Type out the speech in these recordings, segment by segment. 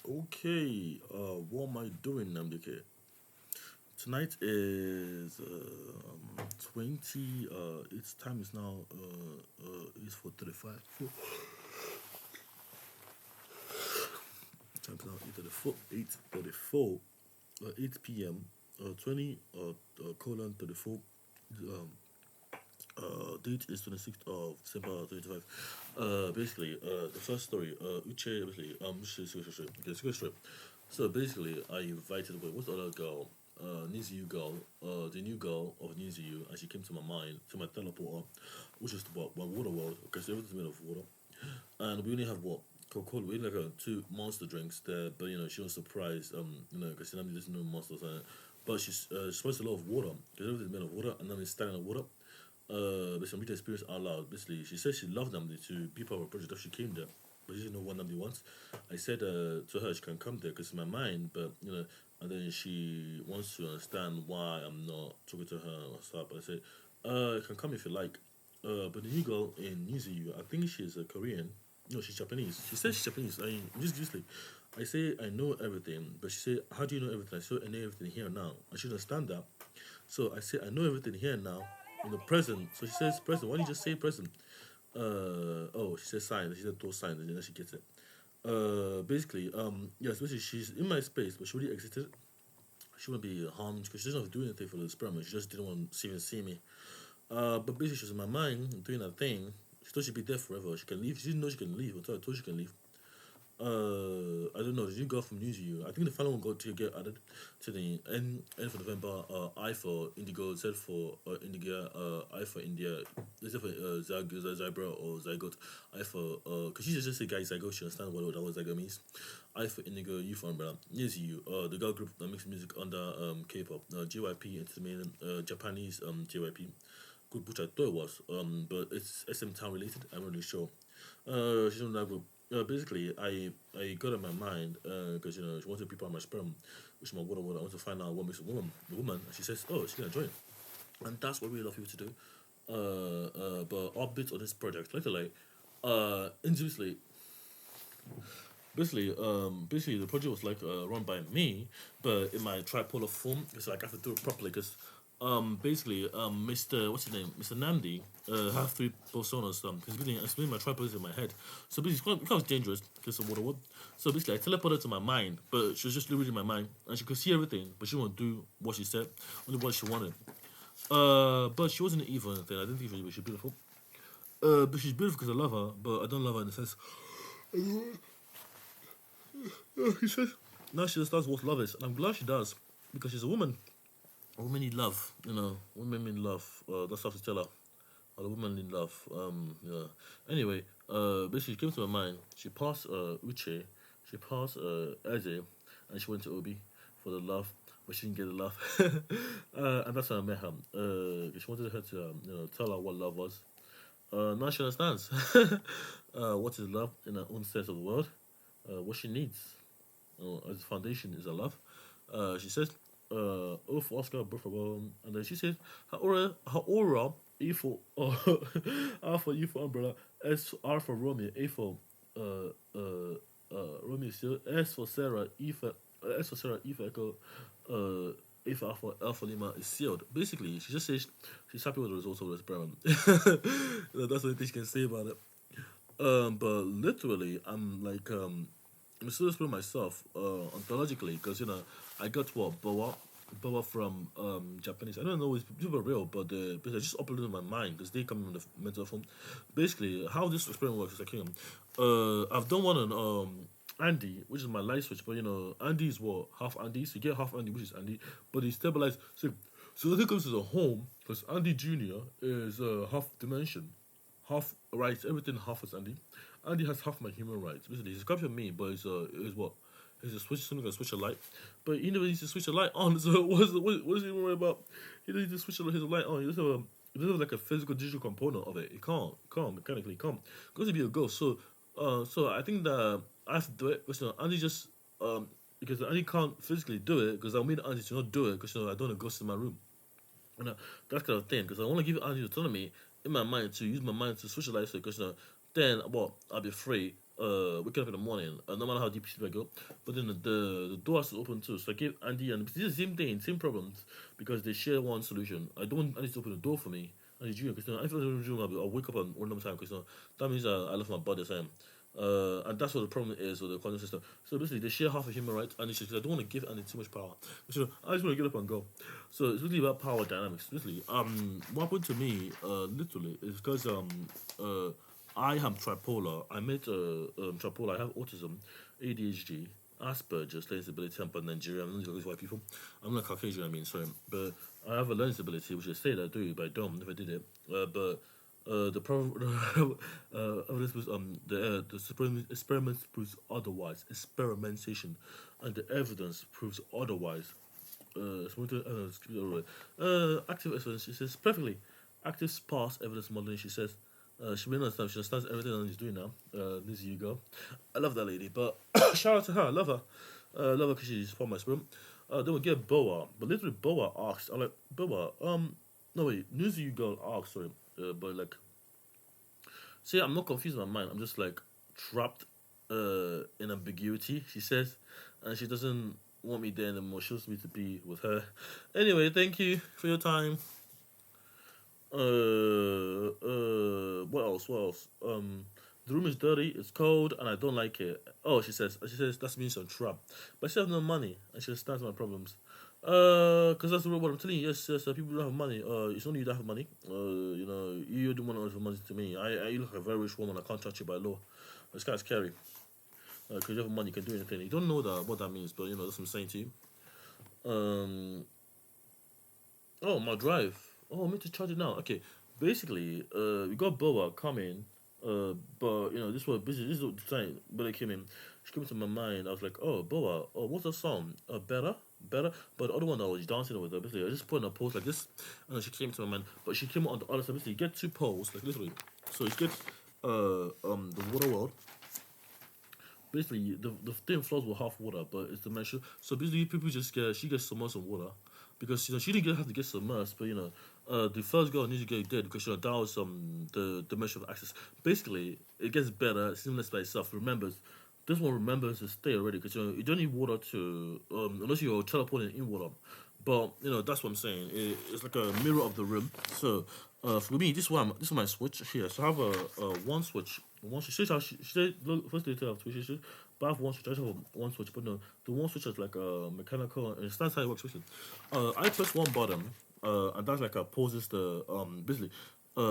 Okay, what am I doing, Namdeke? Tonight is 20, its time is now, is for 35. Time is now 8:34, 8 p.m., 20, colon 34, um, date is 26th of December 2025. Basically, the first story, Uche, basically, let's go straight. So basically, I invited, what's the other girl? Nsigii girl, the new girl of Nsigii, and she came to my mind, to my teleporter, which is what, my water world, because everything's made of water. And we only have what? Coca-Cola, we only have two monster drinks there, but she was surprised, because Nami doesn't know monsters, but she smells a lot of water, because everything's made of water, and Nami's standing in the water. But some read experience out loud. Basically, she said she loved Namdi to be part of a project if she came there, but she didn't know what Namdi wants. I said to her she can come there because in my mind, but and then she wants to understand why I'm not talking to her or stuff. But I said, you can come if you like. But the new girl in New Zealand, I think she's a Korean. No, she's Japanese. She says she's Japanese. Just like, I say I know everything, but she said, how do you know everything? I said I know everything here now. I should understand that. So I say I know everything here now in the present. So she says present. Why don't you just say present? Oh, she says sign. She said those signs, and then she gets it. Basically, yes, basically she's in my space, but she already exited. She wouldn't be harmed because she doesn't have to do anything for the experiment. She just didn't want to even see me. But basically, she was in my mind doing that thing. She thought she'd be there forever. She can leave. She didn't know she can leave until I told she can leave. I don't know. Did you go from New Zealand? I think the final one got to get added to the N for November. I for Indigo, Z for Indigo, I for India, Z for Zybra or Zygote. I for because she just say guys Zygote. She understand what that was Zygote means. I for Indigo, U for Umbrella. Yes, you. The girl group that makes music under K-pop. JYP Entertainment, Japanese JYP group, which I thought it was. But it's SM Town related. I'm really sure. She's on that group. Basically, I got in my mind because she wanted people on my sperm, which my water. I want to find out what makes a woman. And she says, "Oh, she's gonna join," and that's what we love people to do. But updates on this project, like, individually, basically the project was like run by me, but in my tripolar form, it's like I have to do it properly because basically Mr. what's his name, Mr. Namdi, have three personas. He's been explaining my tripods in my head, so basically it's quite dangerous because of water. So basically I teleported to my mind, but she was just reading my mind and she could see everything, but she won't do what she said, only what she wanted. But she wasn't evil or anything. I didn't think she was beautiful. But she's beautiful because I love her, but I don't love her in the sense. He says now she understands what love is, and I'm glad she does because she's a woman. Women need love, Women need love. That's how to tell her. The woman need love. Yeah. Anyway, basically, she came to my mind. She passed Uche, she passed Eze, and she went to Obi for the love, but she didn't get the love. And that's when I met her. She wanted her to, tell her what love was. Now she understands what is love in her own sense of the word, what she needs as a foundation is a love. She says, O for Oscar, B for and then she says, her aura, E for R for U for umbrella, R for Romeo, A for uh, uh, Romeo, S for Sarah, S for Sarah, E for Echo, A for Alpha, L for Lima is sealed. Basically, she just says she's happy with the results of the experiment. That's the only thing she can say about it. But literally, I'm still explaining myself ontologically because I got what Boa from Japanese. I don't know if people are real, but because I just uploaded in my mind because they come in the mental form. Basically, how this experiment works is like, I've done one on Andy, which is my light switch, but Andy is what half Andy, so you get half Andy, which is Andy, but he stabilized. So when it comes to the home, because Andy Junior is half dimension, half rights, everything half is Andy. Andy has half my human rights. Basically, he's a copy of me, but it's what? He's a switch, something like switch a light. But he never needs to switch a light on, so what is he worried about? He doesn't need to switch his light on. He doesn't have like a physical digital component of it. He can't mechanically can't. Goes to be a ghost. So I think that I have to do it because Andy just because Andy can't physically do it because I made Andy to not do it because I don't want a ghost in my room. That kind of thing. Because I want to give Andy autonomy in my mind to use my mind to socialize it. Because then what? I'll be free. waking up in the morning, no matter how deep sleep I go. But then the door has to open too. So I gave Andy and it's the same thing, same problems because they share one solution. I don't want Andy to open the door for me. And he's dreaming because I feel like I'll wake up on random time because that means I left my body the same. And that's what the problem is with the quantum system. So basically, they share half of human rights, and it's just, I don't want to give Andy too much power. So I just want to get up and go. So it's really about power dynamics. Literally, what happened to me, literally, is because I am tripolar. I met tripolar. I have autism, ADHD, Asperger's, learning disability. I'm part Nigerian. I'm not just white people. I'm not Caucasian. I mean, sorry, but I have a learning disability, which I say that I do, but I don't. Never did it. But the problem evidence was the experiment proves otherwise. Experimentation, and the evidence proves otherwise. Active evidence. She says perfectly. Active sparse evidence modeling. She says. She really understands. She understands everything that he's doing now. Nsigii, you go. I love that lady, but shout out to her. I love her. Love her because she's from my spirit. Then we get Boa, but literally Boa asks. I'm like Boa. No wait. Nsigii, you go. Asks. Sorry. But like, see, I'm not confused in my mind. I'm just like trapped in ambiguity. She says, and she doesn't want me there anymore. She wants me to be with her. Anyway, thank you for your time. What else? What else? The room is dirty, it's cold, and I don't like it. Oh, she says that means I'm trapped. But I still have no money, and she understands my problems. Because that's what I'm telling you. Yes, yes, people don't have money. It's only you that have money. You're the one who has money to me. I look like a very rich woman. I can't touch you by law. It's kind of scary. Because you have money, you can do anything. You don't know what that means, but that's what I'm saying to you. Oh, my drive. Oh, I'm meant to charge it now. Okay, basically, we got Boa coming. But this is what the time Boa came in. She came into my mind. I was like, oh, Boa. Oh, what's the song? Better, better. But the other one I was dancing with her. Basically, I just put in a pose like this, and then she came to my mind. But she came on the other side. Basically, you get two poles, like literally. So you get the water world. Basically, the thing flows with half water, but it's the measure. So basically, people just she gets submerged in water because she didn't have to get submerged, but the first girl needs to get dead because that was the measure of access. Basically, it gets better, seamless by itself. Remembers. This one remembers to stay already because you don't need water to unless you're teleporting in water. But that's what I'm saying. It's like a mirror of the room. So for me, this is my switch here. So I have a one switch. One switch. She said first they have two switches, but I have one switch. I just have one switch. But no, the one switch is like a mechanical, and that's how it works. I press one button, and that's like pauses the basically.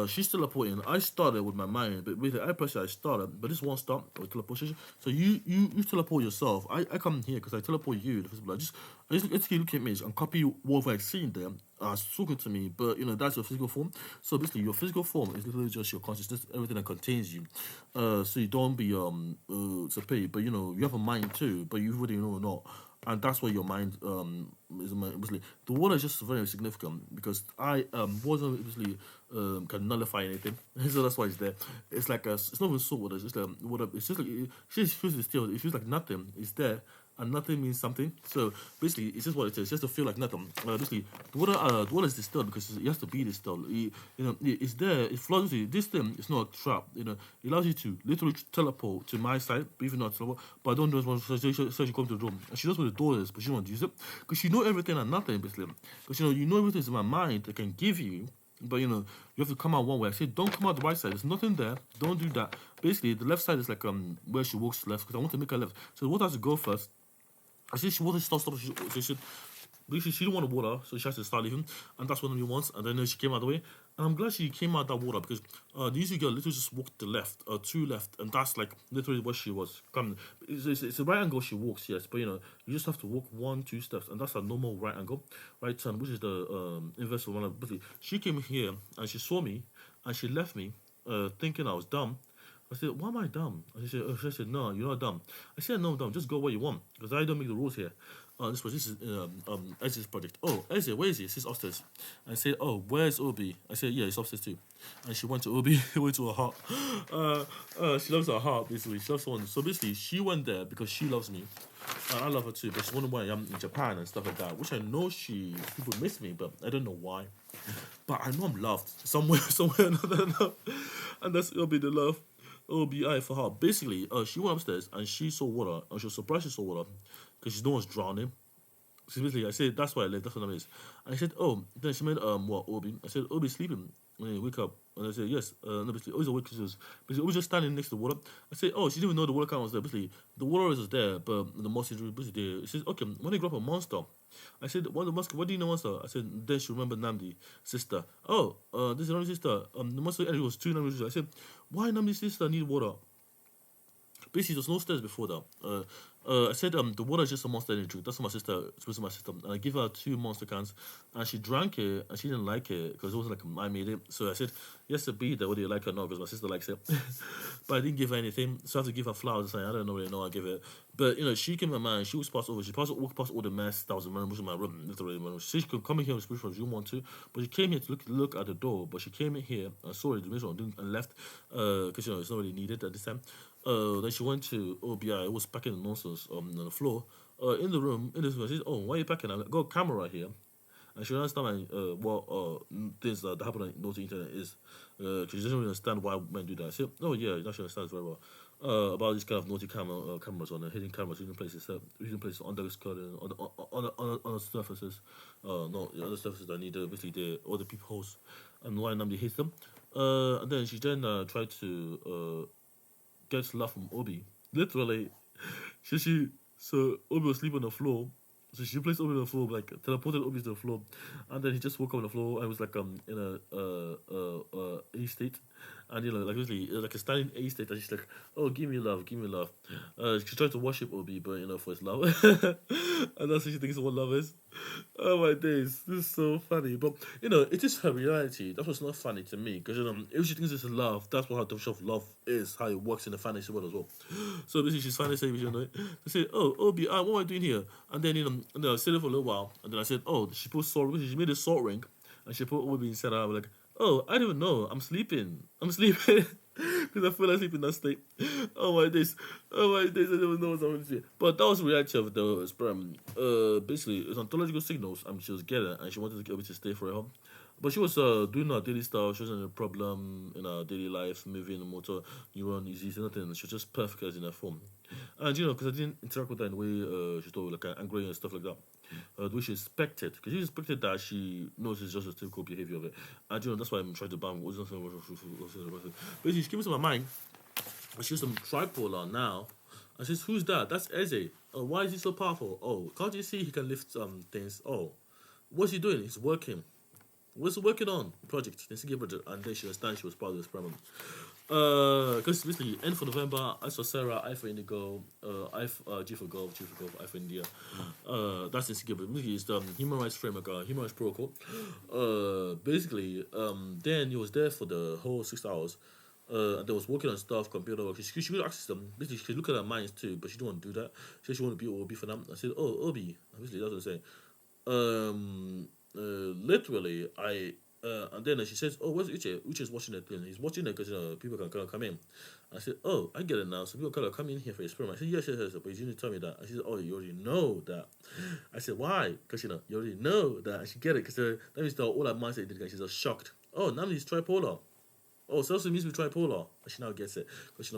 She's teleporting. I started with my mind, but with the I press it, I started. But this won't stop with teleportation. So you teleport yourself. I come here because I teleport you. I just look at me and copy whatever I've seen there. Talking to me, but that's your physical form. So basically, your physical form is literally just your consciousness, everything that contains you. So you don't be to pay, but you have a mind too, but you really know or not. And that's where your mind is basically the water is just very significant because I water basically can nullify anything, so that's why it's there. It's like it's not even salt water. It's just water. It's just like it feels still. It feels like nothing. It's there. And nothing means something. So basically, it's just what it is. It's just to feel like nothing. Basically, the water is distilled because it has to be distilled. It's there. It flows. This thing is not a trap. It allows you to literally teleport to my side, but even not teleport. But I don't know what she come to the room, and she knows where the door is, but she won't use it because she know everything and nothing. Basically, because you know everything is in my mind that can give you. But you have to come out one way. I say don't come out the right side. There's nothing there. Don't do that. Basically, the left side is like where she walks left because I want to make her left. So the water has to go first. I see she wanted to stop. She didn't want the water, so she has to start leaving, and that's what she wants. And then she came out of the way, and I'm glad she came out of that water because the usual girl literally just walked to the left, to left, and that's like literally where she was coming. It's a right angle she walks, yes, but you just have to walk 1-2 steps, and that's a normal right angle, right turn, which is the inverse of one. Basically, she came here and she saw me, and she left me, thinking I was dumb. I said, why am I dumb? And she said, no, you're not dumb. I said, no, I'm dumb. Just go where you want. Because I don't make the rules here. This is Ez's project. Oh, Eze, where is he? He's upstairs. I said, oh, where's Obi? I said, yeah, he's upstairs too. And she went to Obi, went to her heart. She loves her heart, basically. She loves someone. So basically, she went there because she loves me. And I love her too, but she wondered why I'm in Japan and stuff like that. Which I know people miss me, but I don't know why. But I know I'm loved somewhere or another. And that's it'll be the love. OBI for her. Basically, she went upstairs and she saw water, and she was surprised she saw water because she was drowning. So basically, I said that's why I left. That's what that is. And I said, oh, then she made what Obi? I said Obi's sleeping. When you wake up, and I said yes. No, basically, Obi's awake. She was basically Obi's just standing next to the water. I said, oh, she didn't even know the water count was there. Basically, the water is there, but the monster is basically there. She says, okay, when they grow up a monster. I said, what the monster? What do you know, monster? I said, then she remembered Namdi, sister. Oh, this is Namdi's sister. The monster energy was two Namdi's sister. I said, why Namdi's sister need water? Basically, there's no stairs before that. I said the water is just a monster energy drink. That's what my sister, supposed to my sister. And I give her two monster cans, and she drank it, and she didn't like it because it wasn't like I made it. So I said, yes, to be there, whether you like it or not, because my sister likes it. But I didn't give her anything, so I have to give her flowers or something. I don't know really know. I give it, but she came in my mind. She was passed over. She walked past all the mess that was in my room, literally. She could come in here and speak from if you want to, but she came here to look at the door. But she came in here and saw it, and left because it's not really needed at this time. Then she went to OBI. It was packing the nonsense on the floor. In the room, in this room, she says, "Oh, why are you packing?" I got a camera here, and she understand what things that happen on the internet is. She doesn't really understand why men do that. I said, "Oh yeah, now she understands very well." About these kind of naughty cameras on hidden cameras, hidden places under the skirt and on the surfaces. No, the other surfaces that need basically the other peepholes, and why nobody hates them. And then she tried to gets love from Obi. Literally, so Obi was sleeping on the floor. So she placed Obi on the floor, like teleported Obi to the floor, and then he just woke up on the floor. And was like in a A state, and like basically like a standing A state. And she's like, "Oh, give me love, give me love." She tried to worship Obi, but for his love, and that's what she thinks what love is. Oh my days, this is so funny. But it is her reality. That's what's not funny to me. Because if she thinks it's love, that's what her definition of love is, how it works in the fantasy world as well. So basically she's finally saying, they say, oh, Obi, what am I doing here? And then and then I said it for a little while, and then I said, oh, she put salt, she made a salt ring, and she put Obi inside her. I'm like, oh, I don't even know. I'm sleeping. Because I feel like sleeping in that state. Oh my days. Oh my days. I don't even know what I'm going to say. But that was the reality of the sperm. Basically, it's ontological signals. She was getting, and she wanted to get me to stay for her. But she was doing her daily stuff. She wasn't a problem in her daily life, moving, motor, neuron, easy, nothing. She was just perfect as in her form. And because I didn't interact with her in the way she thought, like angry and stuff like that. The way she expected, because she expected that she knows it's just a typical behavior of it. And that's why I'm trying to ban. Basically, she came into my mind, and she was some tripolar now. And she says, who's that? That's Eze. Oh, why is he so powerful? Oh, can't you see he can lift things? Oh, what's he doing? He's working. What's he working on? Project. Nsigii project. And then she understands she was part of this experiment. Because basically, N for November, I for Sarah, I for Indigo, G for Golf, I for India. That's the Nsigii, but basically it's the human rights framework, human rights protocol. Basically, then he was there for the whole 6 hours. And they was working on stuff, computer work. She could access them. Basically, she could look at her minds too, but she didn't want to do that. She said she wanted to be Obi for them. I said, oh, Obi. Obviously, that's what I'm saying. Literally, and then she says, "Oh, where's Uche? Uche's watching the thing. He's watching it because people can kind of come in." I said, "Oh, I get it now. So people kind of come in here for experiment." I said, "Yes, but you need to tell me that." I said, "Oh, you already know that." I said, "Why?" Because you already know that. And she get it because that means that all that mindset did. She's just shocked. Oh, now he's tripolar. Oh, so also means we tripolar. She now gets it because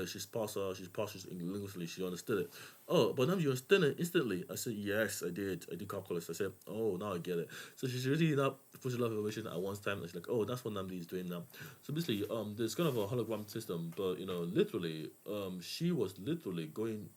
she's partial. She's partial linguistically. She understood it. Oh, but now you understand it instantly. I said yes, I did. I did calculus. I said oh, now I get it. So she's really not pushing a lot of information at one time. And she's like, oh, that's what Namdi is doing now. So basically, there's kind of a hologram system, but literally, she was literally going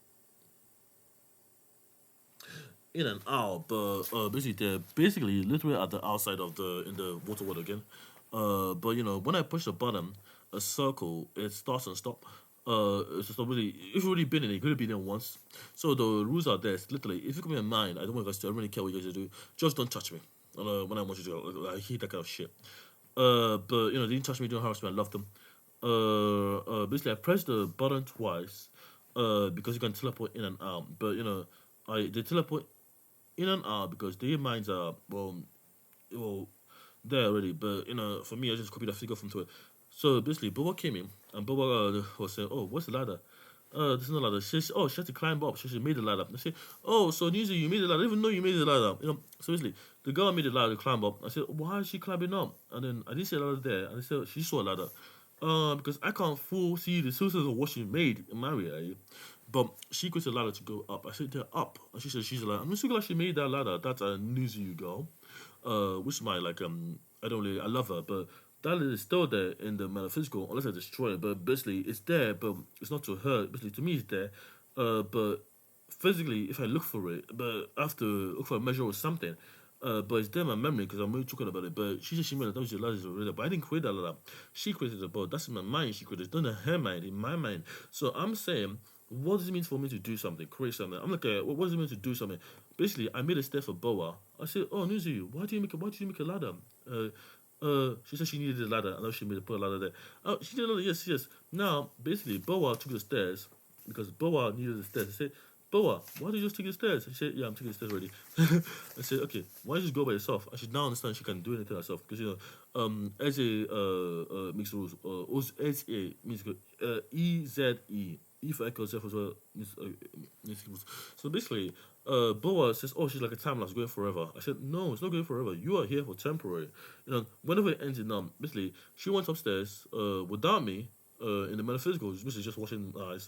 in and out, but basically literally at the outside of in the water world again. But when I push the button, a circle it starts and stop. It's just not really. If you've already been in it, you could have been in once. So the rules are there. It's literally, if you come in mind, I don't want you guys to. I don't really care what you guys do. Just don't touch me. When I want you to go, I hate that kind of shit. But they didn't touch me, didn't harass me. I loved them. Basically, I pressed the button twice. Because you can teleport in and out. But they teleport in and out because their minds are well there already. But for me, I just copied a figure from Twitter. So basically, Boba came in and Boba was saying, "Oh, what's the ladder? This is not a ladder." She says, "Oh, she had to climb up. So she made the ladder." I said, "Oh, so Nsigii, you made the ladder. I didn't even know you made the ladder." So basically, the girl made the ladder to climb up. I said, "Why is she climbing up?" And then I didn't see a ladder there. And I said, "She saw a ladder." Because I can't foresee the sources of what she made in my reality. But she created a ladder to go up. I said, they're up. And she said, she's like, I'm so glad she made that ladder. That's a Nsigii girl. Which is my, like, I don't really, I love her, but that is still there in the metaphysical, unless I destroy it. But basically, it's there, but it's not to her. Basically, to me, it's there. But physically, if I look for it, but I have to look for a measure or something. But it's there in my memory because I'm really talking about it. But she said she made that was your ladder already, but I didn't create that ladder. She created it, but that's in my mind. She created it. It's not in her mind, in my mind. So I'm saying, what does it mean for me to do something, create something? I'm like, what does it mean to do something? Basically, I made a stair for Boa. I said, oh, Nuzi, why do you make a ladder? She said she needed a ladder. I know she made a put a ladder there. Oh, she did a ladder. Yes, yes. Now, basically, Boa took the stairs because Boa needed the stairs. I said, Boa, why did you just take the stairs? She said, yeah, I'm taking the stairs already. I said, okay, why don't you just go by yourself? I should now understand she can do anything herself because Eze makes the rules. Eze means EZE. E for echo, Z for as well. So basically, Boa says, "Oh, she's like a time lapse going forever." I said, "No, it's not going forever. You are here for temporary. Whenever it ends in basically, she went upstairs without me in the metaphysical. She's basically just watching eyes.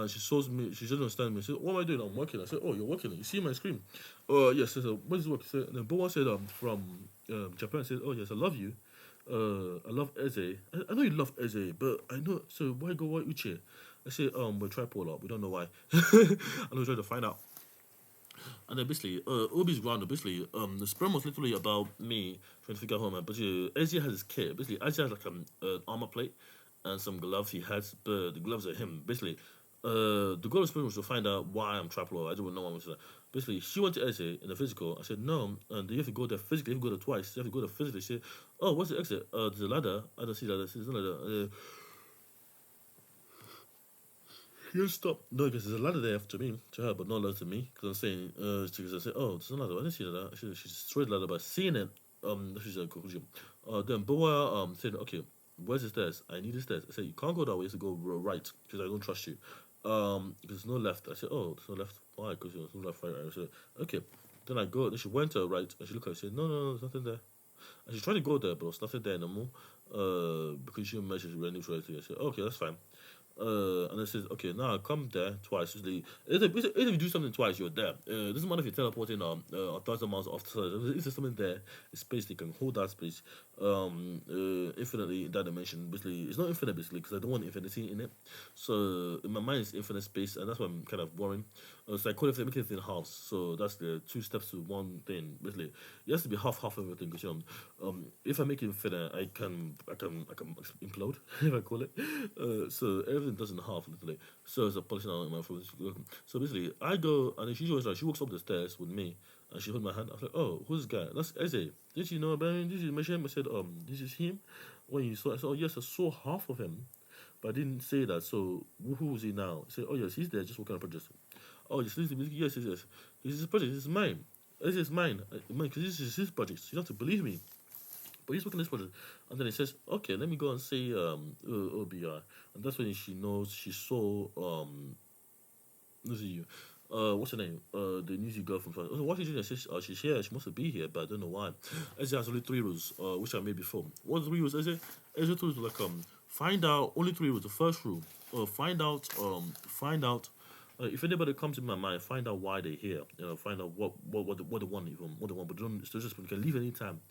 She shows me. She doesn't understand me. She said, "What am I doing? I'm working." I said, "Oh, you're working. You see my screen?" Yes. I said, "What is work?" And then Boa said, from Japan. Said, "Oh yes, I love you. I love Eze. I know you love Eze, but I know. So why go white Uche?" I say, we're tripolar. We don't know why. And we try to find out. And then basically, Obi's grounded. Basically, the sperm was literally about me trying to figure out how man. But Ezia has his kit. Basically, Ezia has like an armor plate and some gloves he has, but the gloves are him. Basically, the goal of sperm was to find out why I'm tripolar. I don't know why I'm saying that. Basically, she went to Ezia in the physical. I said, no, and you have to go there physically. You have to go there twice. You have to go there physically. She said, oh, what's the exit? There's a ladder. I don't see that. There's no ladder. You stop. No, because there's a ladder there to me, to her, but not a ladder to me. Because I'm saying, because I say, oh, there's a ladder. I didn't see that. She destroyed the ladder by seeing it. She's a conclusion. Then Boa said, okay, where's the stairs? I need the stairs. I said, you can't go that way. You have to go right because I don't trust you. Because there's no left. I said, oh, there's no left. Why? Because there's no left, right. I said, okay. Then I go. Then she went to her right, and she looked at it. She said, no, no, no, there's nothing there. And she tried to go there, but there's nothing there anymore. Because she messaged me and tried to. I said, okay, that's fine. And it says, okay, now come there twice. If you do something twice, you're there. It doesn't matter if you're teleporting 1,000 miles off the side. If there's something there, it's space, they can hold that space infinitely in that dimension. Basically, it's not infinite, basically, because I don't want infinity in it. So, in my mind, it's infinite space, and that's why I'm kind of worrying. So, I call it, make it in halves. So, that's the two steps to one thing. Basically, it has to be half everything, because if I make it infinite, I can implode, if I call it. So everything does in half literally. So it's a polishing out in my foot. So basically, I go and then she always like she walks up the stairs with me and she hold my hand. I was like, oh, who's this guy? That's Eze. Did you know about him? Did you mention him? I said, this is him. When you saw, I said, oh yes, I saw half of him, but I didn't say that. So who is he now? I said, oh yes, he's there, just working on a project. Oh, yes, yes, yes, yes. This is his project. This is mine. This is mine. Because this is his project. You don't have to believe me. But he's working this project. And then he says, okay, let me go and say OBR. And that's when she knows she saw Nsigii. What's her name? The Nsigii girl from France. Why she says she's here, she must be here, but I don't know why. Ezra has only three rules, which I made before. What are the three rules, Ezra? Ezra told us like find out only three rules. The first rule, find out if anybody comes in my mind, find out why they're here. Find out what they want even what they want. But don't so just you can leave anytime.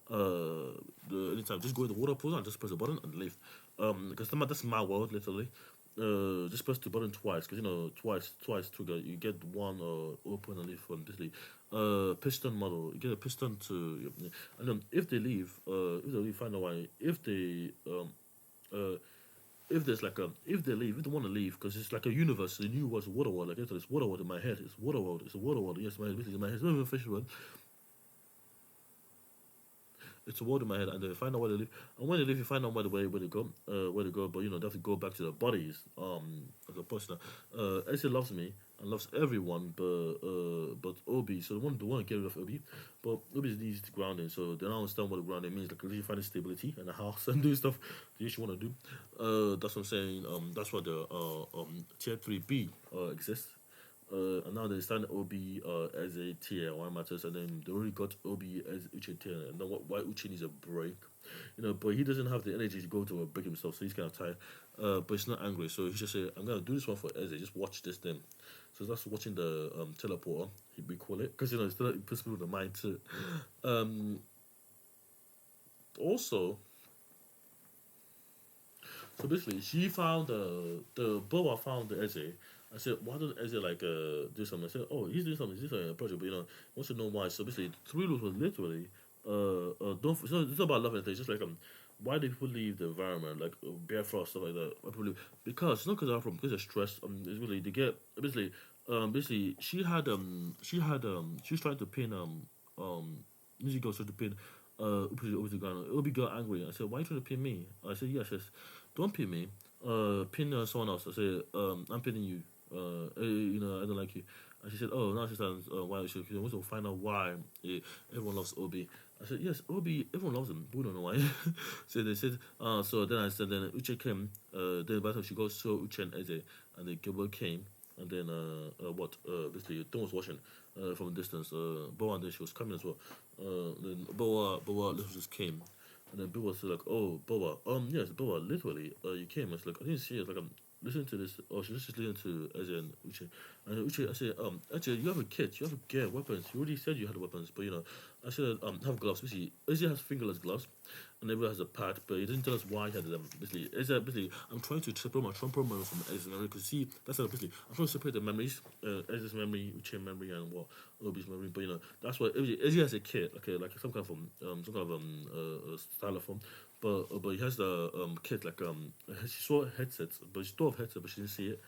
Anytime just go in the water pool and just press the button and leave. Because that's my world literally. Just press the button twice because twice trigger you get one open and leave from basically piston model you get a piston to and then if they leave find out why uh if there's like if they leave if they want to leave because it's like a universe the new world's water world like it's water world in my head it's water world it's a water world yes my head basically in my head it's not even a fish world it's a word in my head, and they find out where they live. And when they live, you find out where they go. But they have to go back to their bodies. As a person, Elsie loves me and loves everyone, but Obi. So they want to get rid of Obi, but Obi needs grounding. So they don't understand what the grounding means. Like really finding stability in the house and doing stuff that you want to do. That's what I'm saying. That's what the tier 3B exists. And now they stand Obi as a tier one matters, and then they already got Obi as Uche tier, and then why Uche needs a break, but he doesn't have the energy to go to a break himself, so he's kind of tired. But he's not angry, so he just said, "I'm gonna do this one for Eze. Just watch this then." So that's watching the teleporter, we call it, because it puts people in the mind too. Um, Also, so basically, she found the Boa found the Eze. I said, why doesn't Eze like do something? I said, oh, he's doing something. He's doing a project, but he wants to know why. So basically, the three rules was literally don't. It's not about love and things. Just like why do people leave the environment like bare frost stuff like that? Why people leave? Because it's not because they're from because of stress. It's really they get basically she was trying to pin um Nsigii was trying to pin over the ground. It'll be got angry. I said, why are you trying to pin me? I said, yes, yes. Don't pin me. Pin someone else. I said, I'm pinning you. I don't like you. And she said, oh, now she says, why? She wants to find out why everyone loves Obi. I said, yes, Obi, everyone loves him. We don't know why. So they said, so then I said, then Uche came. Then by the time she goes, so Uche and Eze, and the Gilbert came. And then, basically, Tom was watching from a distance. Boa, and then she was coming as well. Then Boa literally just came. And then Bill was like, "Oh, Boba, yes, Boba, literally, you came." I was like, "I didn't see it." Like, I'm listening to this. Oh, she's just listening to Eze and Uche. And Uche, I said, actually, you have a kit, you have a gear, weapons. You already said you had weapons, but I said, have gloves. Basically, Eze has fingerless gloves, and everyone has a pad, but he didn't tell us why he had them. Basically, basically, I'm trying to separate my Trump memory from Eze's memory because see, that's how basically, I'm trying to separate the memories, Eze's memory, Uche memory, and what Obi's memory. But that's why Eze has a kit, like some kind of some kind of stylophone. But he has the kit like she saw headsets, but she thought of headset, but she didn't see it.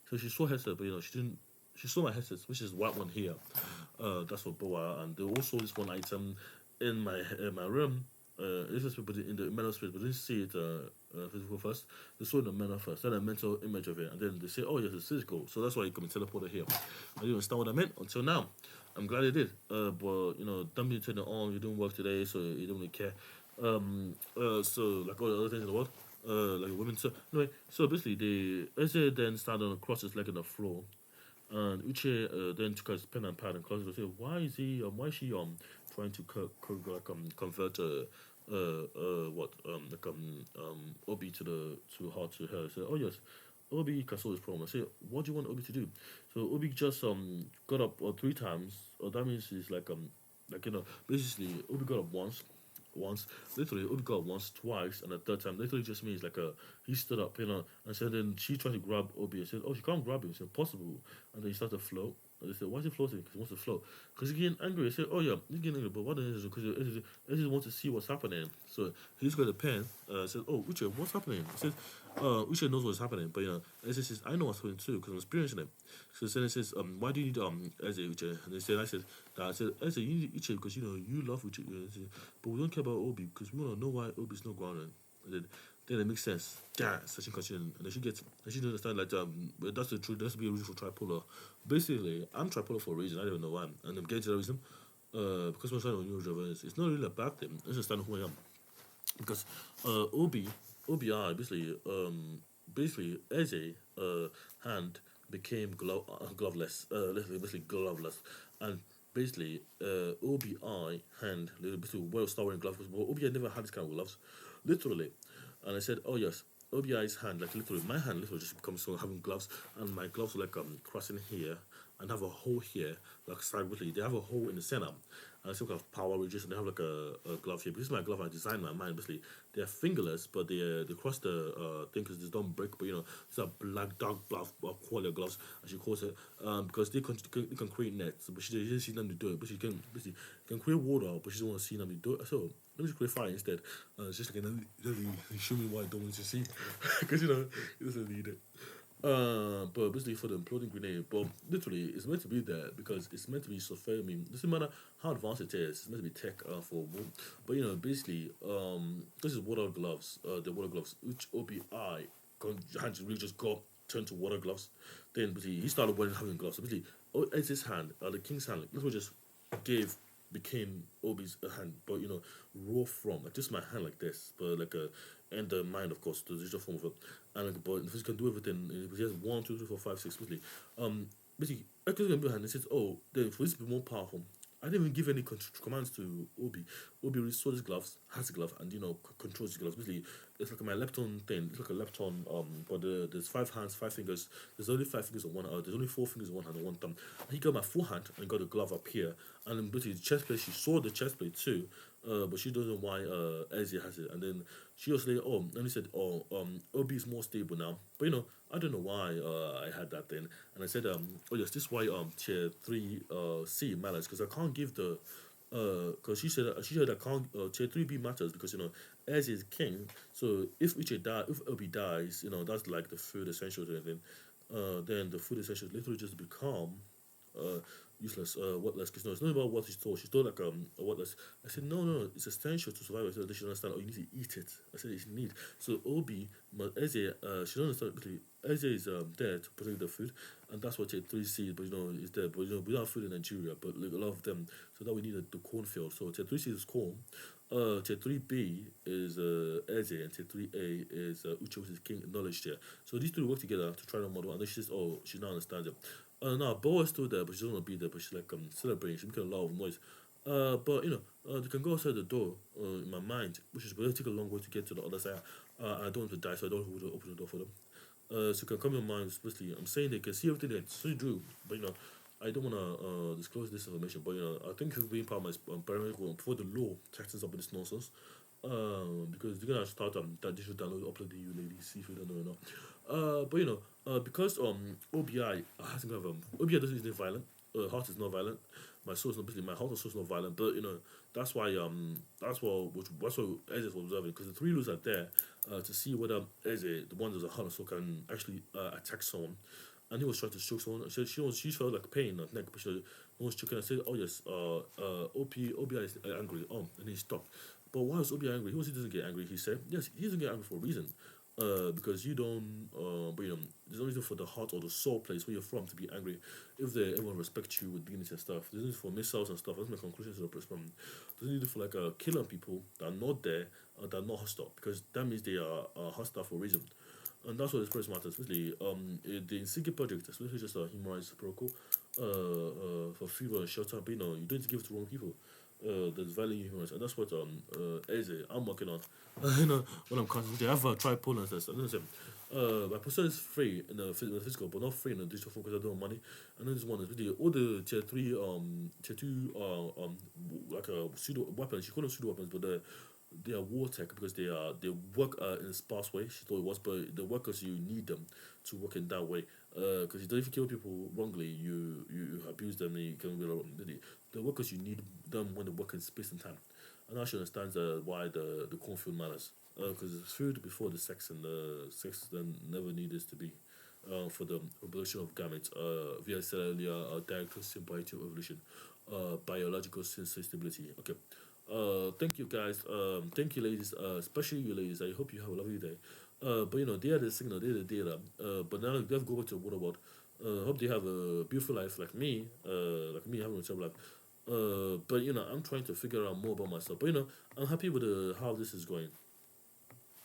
So she saw headset, but she didn't. She saw my headsets, which is white one here. That's for Boa, and they also this one item in my room. This is but in the mental space, but they didn't see it physical first. They saw the mental first, then a mental image of it, and then they say, "Oh yes, it's physical." So that's why you can be teleported here. I didn't understand what I meant until now. I'm glad I did. But don't be turning it on. You didn't work today, so you don't really care. So like all the other things in the world, like women. So anyway, so basically, Eze then stand on across his leg on the floor, and Uche then took his pen and pad and closed it. Say, why is she trying to convert what like Obi to her to her? So oh yes, Obi can solve his problem. I say, what do you want Obi to do? So Obi just got up three times. That means he's like basically Obi got up once, literally Obi got up once, twice, and the third time literally just means like he stood up, and said then she tried to grab Obi and said, oh she can't grab him, it's impossible, and then he started to float. And they said, why is he floating? Because he wants to float. Because he's getting angry. I said, oh yeah, he's getting angry, but what is it? Because he just wants to see what's happening. So he's got a pen. Said, oh, Uche, what's happening? He says, Uche knows what's happening, but Eze says, I know what's happening too because I'm experiencing it. So then it says, why do you need Eze, Uche? And they said, I said, Eze, you need Uche because you love Uche. But we don't care about Obi because we want to know why Obi's not grounded. And then it makes sense. Yeah, such question. And then she gets, and she understand like but that's the truth. There has to be a reason for tripolar. Basically, I'm tripolar for a reason. I don't know why, and I'm getting to that reason. Because I'm trying to neurodrama, it's not really a bad thing. It's just understand who I am. Because OBI basically Eze hand became gloveless, literally basically gloveless, and basically OBI hand basically well start wearing gloves. But OBI never had this kind of gloves, literally, and I said, oh yes. OBI's hand, like literally, my hand literally just becomes so having gloves, and my gloves are like crossing here, and have a hole here, like side basically. They have a hole in the center, and some kind of power ridges, and they have like a glove here. This is my glove I designed my mind. Basically, they're fingerless, but they cross the thing because they don't break. But it's a black dark black quality gloves, as she calls it, because they can create nets, but she didn't see them to do it. But she can basically can create water, but she doesn't want to see them to do it. So let me just create fire instead. It's just like doesn't show me why I don't want to see, because he doesn't need it. But basically for the imploding grenade, but literally it's meant to be there because it's meant to be so fair. I mean, doesn't matter how advanced it is, it's meant to be tech for war. But basically, this is water gloves, the water gloves, which OBI hands really just got turned to water gloves. Then basically he started wearing having gloves. So basically, it's his hand, the king's hand, like, literally just gave became Obi's hand, but raw from like just my hand like this, but like and the mind of course, the digital form of it, and like, but if he can do everything, because he has one, two, three, four, five, six, basically. basically echoes going behind and says, "Oh, then for this to be more powerful." I didn't even give any commands to Obi. Obi really saw his gloves, has the glove, and controls the gloves. Basically, it's like my lepton thing. It's like a lepton. But there's 5 hands, 5 fingers. There's only 5 fingers on one. There's only 4 fingers on one hand and one thumb. And he got my full hand and got the glove up here. And then basically the chest plate. She saw the chest plate too, but she doesn't know why Ezzy has it. And then she was like, "Oh," and he said, "Oh, Obi is more stable now." But I don't know why I had that then. And I said, "Oh yes, this is why tier 3 C matters, because I can't give the because she said I can't tier 3 B matters because as is king. So if Obi dies, that's like the food essentials and everything. Then the food essentials literally just become uh useless, worthless. Because it's not about what she stole. She stole like worthless. I said no, it's essential to survive. I said they should understand. Oh, you need to eat it. I said it's need. So Obi, Eze, she don't understand. Basically, Eze is there to protect the food, and that's what tier 3 C. But is there. But we don't have food in Nigeria. But like a lot of them, so that we need the cornfield. So tier 3 C is corn. Tier 3 B is Eze, and tier 3 A is Uche, which is king knowledge tier. So these two work together to try to model, and then she says, "Oh, she now understands it." No, Bo is still there, but she doesn't want to be there. But she's like celebrating. She's making a lot of noise. But they can go outside the door. In my mind, which is going to take a long way to get to the other side. I don't want to die, so I don't want to open the door for them. So it can come in mind, especially. I'm saying they can see everything they see do, but I don't want to disclose this information. But I think it's being part of my parental before the law tightens up with this nonsense. Because they're gonna start that digital download upload you ladies, see if you don't know or not. But because OBI hasn't got OBI doesn't is violent. Heart is not violent. My soul is not basically my heart and soul is not violent. But that's why that's what Eze was observing, because the three rules are there to see whether Eze, the one that's a heart and soul, can actually attack someone. And he was trying to choke someone. She felt like pain in her neck, but no one's choking. I said, "Oh yes, OBI is angry." And he stopped. But why was Obi angry? He doesn't get angry. He said, "Yes, he doesn't get angry for a reason. Because you don't. But there's no reason for the heart or the soul place where you're from to be angry. If everyone respects you with dignity and stuff, there's no need for missiles and stuff. That's my conclusion to the press from. There's no need for like killing people that are not there, that are not hostile, because that means they are hostile for a reason." And that's what this press matters. Especially, the Nsigii project, especially just a human rights protocol, for freedom and shelter. But you don't give it to wrong people. There's value in human rights, and that's what Eze I'm working on. When I'm constantly, I have a try Poland test. And then say, my person is free in the physical, but not free in the digital form because I don't have money. And then this one is really all the tier 2 like pseudo weapons. You call them pseudo weapons, but they are war tech because they work in a sparse way. She thought it was, but the workers you need them to work in that way. Because if you kill people wrongly, you abuse them, and you can be wrong. The workers you need them when they work in space and time. And now she understands why the cornfield matters. Because it's food before the sex, and the sex then never needed to be. For the reproduction of gametes via cellular direct symbiotic evolution, biological sustainability. Okay. Thank you guys. Thank you ladies. Especially you ladies. I hope you have a lovely day. But they are the signal. They are the data. But now they have to go back to the water world. Hope they have a beautiful life like me. Like me having a terrible life. But I'm trying to figure out more about myself. But I'm happy with how this is going.